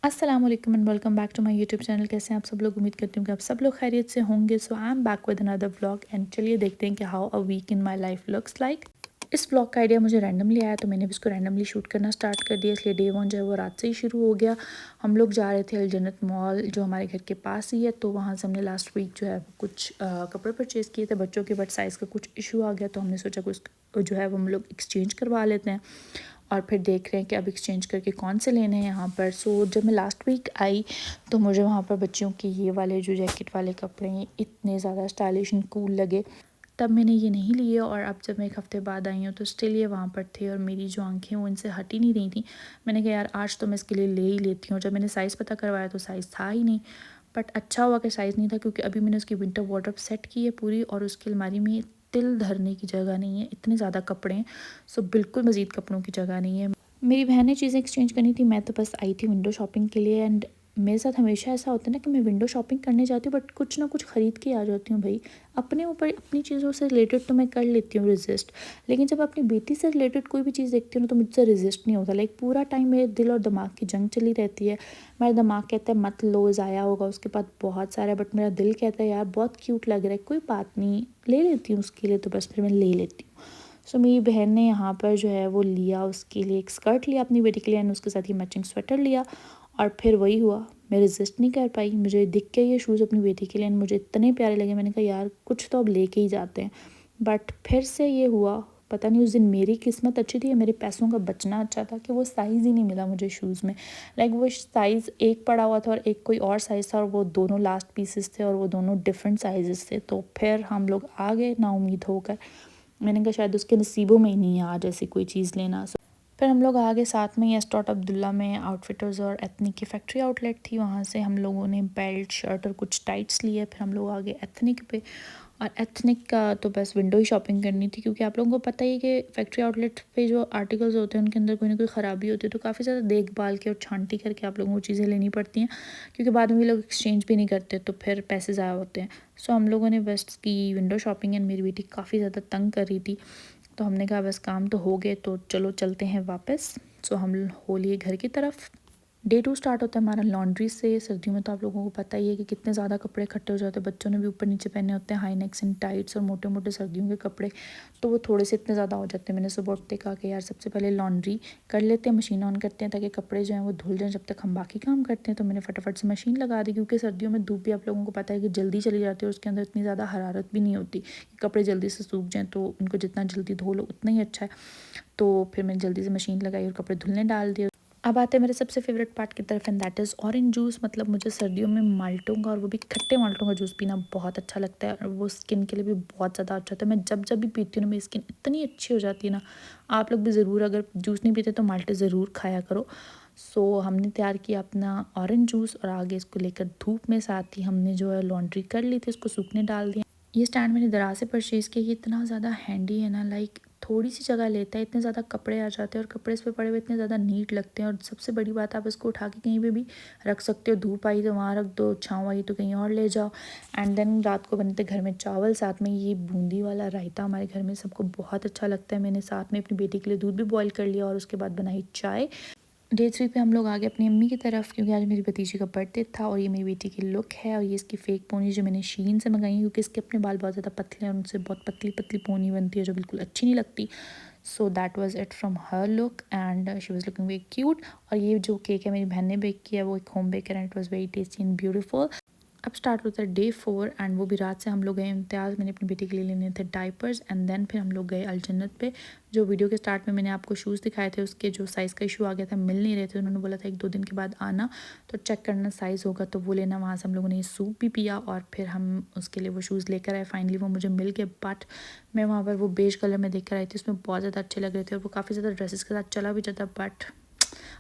अस्सलाम वालेकुम and welcome back to my YouTube channel. कैसे हैं आप सब लोग? उम्मीद करती हूँ कि आप सब लोग खैरियत से होंगे। So I am back with another vlog and चलिए देखते हैं कि how a week in my life looks like. इस व्लॉग का आइडिया मुझे रैंडमली आया तो मैंने भी इसको रैंडमली शूट करना स्टार्ट कर दिया, इसलिए डे वन जो है वो रात से ही शुरू हो गया। हम लोग जा रहे थे अल जन्नत मॉल जो हमारे घर के पास ही है, तो वहाँ से हमने लास्ट वीक जो है वो कुछ कपड़े परचेज़ किए थे बच्चों के, बट साइज़ का कुछ इशू आ गया तो हमने सोचा कुछ जो है वो हम लोग एक्सचेंज करवा लेते हैं और फिर देख रहे हैं कि अब एक्सचेंज करके कौन से लेने हैं यहाँ पर। सो जब मैं लास्ट वीक आई तो मुझे वहाँ पर बच्चियों के ये वाले जो जैकेट वाले कपड़े हैं इतने ज़्यादा स्टाइलिश एंड कूल लगे, तब मैंने ये नहीं लिए। और अब जब मैं एक हफ़्ते बाद आई हूँ तो स्टिल ये वहाँ पर थे और मेरी जो आंखें वो इनसे हट ही नहीं रही थी। मैंने कहा यार आज तो मैं इसके लिए ले ही लेती हूँ। जब मैंने साइज़ पता करवाया तो साइज़ था ही नहीं, बट अच्छा हुआ कि साइज़ नहीं था, क्योंकि अभी मैंने उसकी विंटर वार्डरोब सेट की है पूरी और उसकी अलमारी में तिल धरने की जगह नहीं है, इतने ज़्यादा कपड़े हैं। सो बिल्कुल मज़ीद कपड़ों की जगह नहीं है। मेरी बहन ने चीज़ें एक्सचेंज करनी थी, मैं तो बस आई थी विंडो शॉपिंग के लिए। एंड मेरे साथ हमेशा ऐसा होता है ना कि मैं विंडो शॉपिंग करने जाती हूँ बट कुछ ना कुछ ख़रीद के आ जाती हूँ भाई। अपने ऊपर अपनी चीज़ों से रिलेटेड तो मैं कर लेती हूँ रेजिस्ट, लेकिन जब अपनी बेटी से रिलेटेड कोई भी चीज़ देखती हूँ ना तो मुझसे रेजिस्ट नहीं होता। लाइक पूरा टाइम मेरे दिल और दिमाग की जंग चली रहती है। मेरा दिमाग कहता है मत लो, ज़ाया होगा, उसके पास बहुत सारा है, बट मेरा दिल कहता है यार बहुत क्यूट लग रहा है, कोई बात नहीं ले लेती हूँ उसके लिए, तो बस फिर मैं ले लेती हूँ। सो मेरी बहन ने यहाँ पर जो है वो लिया, उसके लिए एक स्कर्ट लिया अपनी बेटी के लिए एंड उसके साथ ही मैचिंग स्वेटर लिया। और फिर वही हुआ, मैं रेजिस्ट नहीं कर पाई, मुझे दिख के ये शूज़ अपनी बेटी के लिए एंड मुझे इतने प्यारे लगे, मैंने कहा यार कुछ तो अब लेके ही जाते हैं। बट फिर से ये हुआ, पता नहीं उस दिन मेरी किस्मत अच्छी थी या मेरे पैसों का बचना अच्छा था कि वो साइज़ ही नहीं मिला मुझे शूज़ में। लाइक वो साइज़ एक पड़ा हुआ था और एक कोई और साइज़ था और वो दोनों लास्ट पीसेस थे और वो दोनों डिफरेंट साइज़ थे। तो फिर हम लोग आ गए नाउम्मीद होकर। मैंने कहा शायद उसके नसीबों में ही नहीं है आज ऐसी कोई चीज़ लेना। फिर हम लोग आगे साथ में ही एस्टॉट अब्दुल्ला में आउटफिटर्स और एथनिक की फैक्ट्री आउटलेट थी, वहाँ से हम लोगों ने बेल्ट शर्ट और कुछ टाइट्स लिए। फिर हम लोग आगे एथनिक पे, और एथनिक का तो बस विंडो ही शॉपिंग करनी थी, क्योंकि आप लोगों को पता ही है कि फैक्ट्री आउटलेट पे जो आर्टिकल्स होते हैं उनके अंदर कोई ना कोई ख़राबी होती है, तो काफ़ी ज़्यादा देखभाल के और छांटी करके आप लोगों को चीज़ें लेनी पड़ती हैं, क्योंकि बाद में भी लोग एक्सचेंज भी नहीं करते तो फिर पैसे ज़ाया होते हैं। सो हम लोगों ने बस की विंडो शॉपिंग एंड मेरी बेटी काफ़ी ज़्यादा तंग कर रही थी, तो हमने कहा बस काम तो हो गए तो चलो चलते हैं वापस। सो हम हो लिए घर की तरफ। डे टू स्टार्ट होता है हमारा लॉन्ड्री से। सर्दियों में तो आप लोगों को पता ही है कि कितने ज़्यादा कपड़े इकट्ठे हो जाते हैं, बच्चों ने भी ऊपर नीचे पहने होते हैं हाई नेक्स एंड टाइट्स और मोटे मोटे सर्दियों के कपड़े, तो वो थोड़े से इतने ज़्यादा हो जाते हैं। मैंने सुबह उठते कहा कि यार सबसे पहले लॉन्ड्री कर लेते हैं, मशीन ऑन करते हैं ताकि कपड़े जो हैं वो धुल जाएँ जब तक हम बाकी काम करते हैं। तो मैंने फटाफट से मशीन लगा दी, क्योंकि सर्दियों में धूप भी आप लोगों को पता है कि जल्दी चली जाती है और उसके अंदर इतनी ज़्यादा हरारत भी नहीं होती कि कपड़े जल्दी से सूख जाएँ, तो उनको जितना जल्दी धो लो उतना ही अच्छा है। तो फिर मैंने जल्दी से मशीन लगाई और कपड़े धुलने डाल दिए। अब आते हैं मेरे सबसे फेवरेट पार्ट की तरफ and that is orange juice. मतलब मुझे सर्दियों में माल्टों का और वो भी खट्टे माल्टों का जूस पीना बहुत अच्छा लगता है और वो स्किन के लिए भी बहुत ज़्यादा अच्छा होता है। मैं जब जब भी पीती हूँ ना मेरी स्किन इतनी अच्छी हो जाती है ना। आप लोग भी ज़रूर अगर जूस नहीं पीते तो माल्टे ज़रूर खाया करो। सो हमने तैयार किया अपना ऑरेंज जूस और आगे इसको लेकर धूप में, साथ ही हमने जो है लॉन्ड्री कर ली थी, उसको सूखने डाल दिया। ये स्टैंड मैंने दराज से परचेज़ किया, ये इतना ज़्यादा हैंडी है ना, लाइक थोड़ी सी जगह लेता है, इतने ज़्यादा कपड़े आ जाते हैं और कपड़े इस पे पड़े हुए इतने ज़्यादा नीट लगते हैं। और सबसे बड़ी बात आप इसको उठा के कहीं पे भी रख सकते हो, धूप आई तो वहाँ रख दो, छाँव आई तो कहीं और ले जाओ। एंड देन रात को बनते घर में चावल, साथ में ये बूंदी वाला रायता हमारे घर में सबको बहुत अच्छा लगता है। मैंने साथ में अपनी बेटी के लिए दूध भी बॉयल कर लिया और उसके बाद बनाई चाय। डे थ्री पे हम लोग आ गए अपनी अम्मी की तरफ, क्योंकि आज मेरी भतीजी का बर्थडे था। और ये मेरी बेटी की लुक है और ये इसकी फ़ेक पोनी जो मैंने शीन से मंगाई है, क्योंकि इसके अपने बाल बहुत ज़्यादा पतले हैं और उनसे बहुत पतली पतली पोनी बनती है जो बिल्कुल अच्छी नहीं लगती। So that was it from her look and she was looking very cute. और ये जो केक है मेरी बहन ने बेक किया, वो एक home baker and it was very tasty and beautiful. अब स्टार्ट होता है डे 4 एंड वो भी रात से हम लोग गए इम्तियाज़। मैंने अपनी बेटी के लिए लेने थे डाइपर्स एंड देन फिर हम लोग गए अल जन्नत पे। जो वीडियो के स्टार्ट में मैंने आपको शूज़ दिखाए थे उसके जो साइज़ का इशू आ गया था, मिल नहीं रहे थे, उन्होंने बोला था 1-2 दिन के बाद आना तो चेक करना साइज़ होगा तो वो लेना। वहाँ से हम लोगों ने सूप भी पिया और फिर हम उसके लिए वो शूज़ लेकर आए। फाइनली वो मुझे मिल गए, बट मैं वहाँ पर वो बेज कलर में देख कर आई थी, उसमें बहुत ज़्यादा अच्छे लग रहे थे और वो काफ़ी ज़्यादा ड्रेसेस के साथ चला भी जाता, बट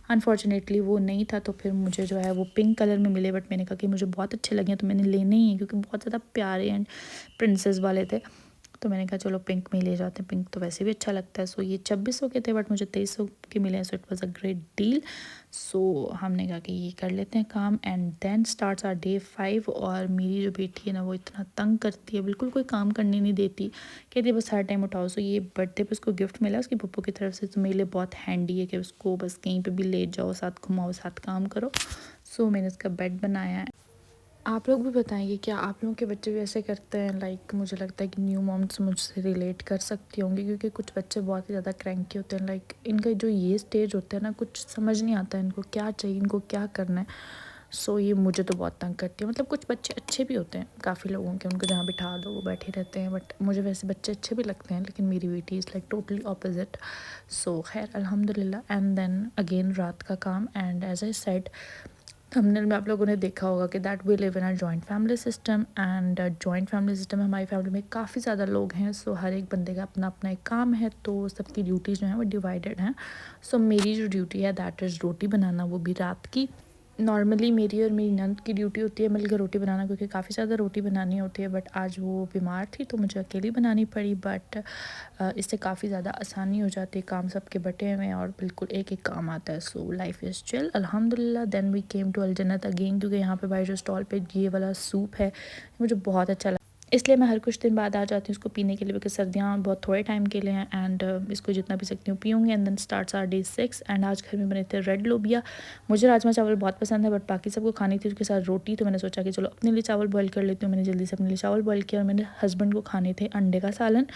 अनफॉर्चुनेटली वो नहीं था। तो फिर मुझे जो है वो पिंक कलर में मिले, बट मैंने कहा कि मुझे बहुत अच्छे लगे तो मैंने लेने ही हैं, क्योंकि बहुत ज़्यादा प्यारे एंड प्रिंसेस वाले थे। तो मैंने कहा चलो पिंक में ले जाते हैं, पिंक तो वैसे भी अच्छा लगता है। सो ये 2600 के थे बट मुझे 2300 के मिले, so it was a great deal. सो हमने कहा कि ये कर लेते हैं काम। And then starts our day 5। और मेरी जो बेटी है ना वो इतना तंग करती है, बिल्कुल कोई काम करने नहीं देती, कहती है बस हर टाइम उठाओ। सो ये बर्थडे पे उसको गिफ्ट मिला उसकी पप्पू की तरफ से, तो मेरे लिए बहुत हैंडी है कि उसको बस कहीं पे भी ले जाओ, साथ घुमाओ, साथ काम करो। सो मैंने इसका बेड बनाया है। आप लोग भी बताएंगे क्या आप लोगों के बच्चे भी ऐसे करते हैं? लाइक मुझे लगता है कि न्यू मॉम्स मुझसे रिलेट कर सकती होंगी, क्योंकि कुछ बच्चे बहुत ही ज़्यादा क्रैंकी होते हैं। लाइक इनका जो ये स्टेज होता है ना, कुछ समझ नहीं आता है इनको क्या चाहिए, इनको क्या करना है। सो ये मुझे तो बहुत तंग करती है। मतलब कुछ बच्चे अच्छे भी होते हैं काफ़ी लोगों के, उनको जहाँ बिठा दो वो बैठे रहते हैं, बट मुझे वैसे बच्चे अच्छे भी लगते हैं, लेकिन मेरी बेटी is like totally opposite. So खैर अल्हम्दुलिल्लाह। एंड देन अगेन रात का काम। And as I said, thumbnail में आप लोगों ने देखा होगा कि that we live in a joint family system. And joint family system में हमारी फैमिली में काफ़ी ज़्यादा लोग हैं। सो हर एक बंदे का अपना अपना एक काम है, तो सबकी ड्यूटीज़ जो हैं वो डिवाइडेड हैं। सो मेरी जो ड्यूटी है दैट इज़ रोटी बनाना, वो भी रात की। नॉर्मली मेरी और मेरी नंद की ड्यूटी होती है मिलकर रोटी बनाना, क्योंकि काफ़ी ज़्यादा रोटी बनानी होती है, बट आज वो बीमार थी तो मुझे अकेली बनानी पड़ी। बट इससे काफ़ी ज़्यादा आसानी हो जाती है, काम सबके बटे हुए हैं और बिल्कुल एक एक काम आता है। सो लाइफ इज़ चिल अल्हम्दुलिल्लाह। देन वी केम टू अल जन्नत अगेन, क्योंकि यहाँ पे भाई जो स्टॉल पे ये वाला सूप है मुझे बहुत अच्छा लगा, इसलिए मैं हर कुछ दिन बाद आ जाती हूँ उसको पीने के लिए, बिकॉज सर्दियाँ बहुत थोड़े टाइम के लिए हैं। एंड इसको जितना पी सकती हूँ पीऊँगी। And then starts our day 6। And आज घर में बने थे रेड लोबिया। मुझे राजमा चावल बहुत पसंद है, बट बाकी सबको खानी थी उसके साथ रोटी, तो मैंने सोचा कि चलो अपने लिए चावल बॉईल कर लेती हूँ। मैंने जल्दी से अपने लिए चावल बॉईल किया, और मेरे हस्बैंड को खाने थे अंडे का सालन,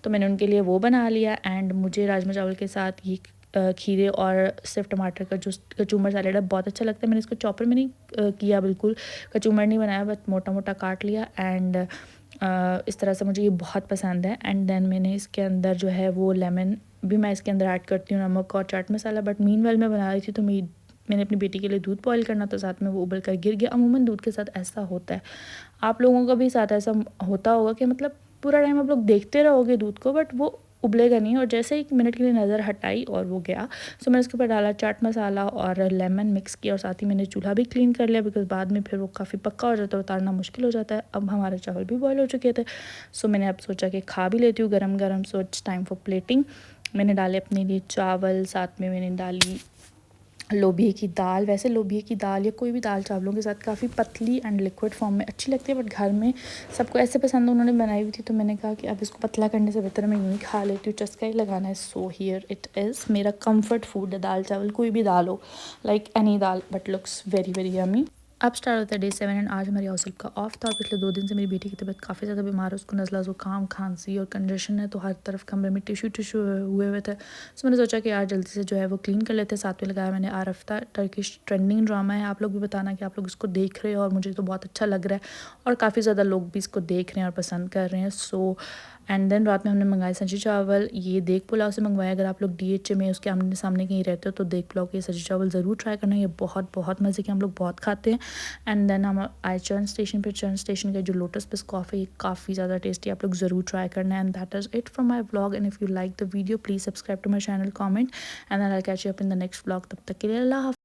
तो मैंने उनके लिए वो बना लिया। एंड मुझे राजमा चावल के साथ ये खीरे और सिर्फ टमाटर का जो कचूमर सैलेड है बहुत अच्छा लगता है। मैंने इसको चॉपर में नहीं किया, बिल्कुल कचूमर नहीं बनाया, बट मोटा मोटा काट लिया। एंड इस तरह से मुझे ये बहुत पसंद है। एंड देन मैंने इसके अंदर जो है वो लेमन भी मैं इसके अंदर ऐड करती हूँ, नमक और चाट मसाला। बट मीनवाइल मैं बना रही थी, तो मैंने अपनी बेटी के लिए दूध बॉईल करना, तो साथ में वो उबल कर गिर गया। अमूमन दूध के साथ ऐसा होता है, आप लोगों का भी साथ ऐसा होता होगा कि मतलब पूरा टाइम आप लोग देखते रहोगे दूध को, बट वो उबलेगा नहीं, और जैसे ही 1 मिनट के लिए नज़र हटाई और वो गया। सो मैंने उसके ऊपर डाला चाट मसाला और लेमन मिक्स किया, और साथ ही मैंने चूल्हा भी क्लीन कर लिया, बिकॉज बाद में फिर वो काफ़ी पक्का हो जाता है, उतारना मुश्किल हो जाता है। अब हमारे चावल भी बॉयल हो चुके थे, सो मैंने अब सोचा कि खा भी लेती हूँ गरम गरम। So it's time for plating. मैंने डाले अपने लिए चावल, साथ में मैंने डाली लोबिया की दाल। वैसे लोबिया की दाल या कोई भी दाल चावलों के साथ काफ़ी पतली एंड लिक्विड फॉर्म में अच्छी लगती है, बट घर में सबको ऐसे पसंद है, उन्होंने बनाई हुई थी, तो मैंने कहा कि अब इसको पतला करने से बेहतर मैं यूँ ही खा लेती हूँ, चस्का ही लगाना है। सो हियर इट इज़, मेरा कंफर्ट फूड है दाल चावल, कोई भी दाल हो, like any dal, but looks very very yummy. अब स्टार्ट होता है डे 7। एंड आज हमारी हाउस हेल्प का ऑफ था, और पिछले 2 दिन से मेरी बेटी की तबीयत काफ़ी ज़्यादा बीमार है, उसको नज़ला ज़ुकाम, खांसी और कंजेशन है, तो हर तरफ कमरे में टिश्यू हुए हुए थे। सो मैंने सोचा कि यार जल्दी से जो है वो क्लीन कर लेते हैं। साथ में लगाया मैंने आरफ्ता, टर्किश ट्रेंडिंग ड्रामा है, आप लोग भी बताना कि आप लोग इसको देख रहे हो, और मुझे तो बहुत अच्छा लग रहा है, और काफ़ी ज़्यादा लोग भी इसको देख रहे हैं और पसंद कर रहे हैं। सो एंड देन रात में हमने मंगाए सब्जी चावल, ये देग पुलाव से मंगवाया। अगर आप लोग DH में उसके आमने सामने कहीं रहते हो तो देग पुलाव के सब्जी चावल ज़रूर ट्राई करना, ये बहुत बहुत मज़े के, हम लोग बहुत खाते हैं। एंड देन हम आए चर्न स्टेशन पे। चर्न स्टेशन का जो लोटस बिस्कॉफ है ये काफ़ी ज़्यादा टेस्टी, आप लोग ज़रूर ट्राई करना। And that is it from my vlog. And if you like the video please subscribe to my channel, comment, and I will catch you up in the next vlog. तब तक के लिए अल्लाह हाफ़िज़।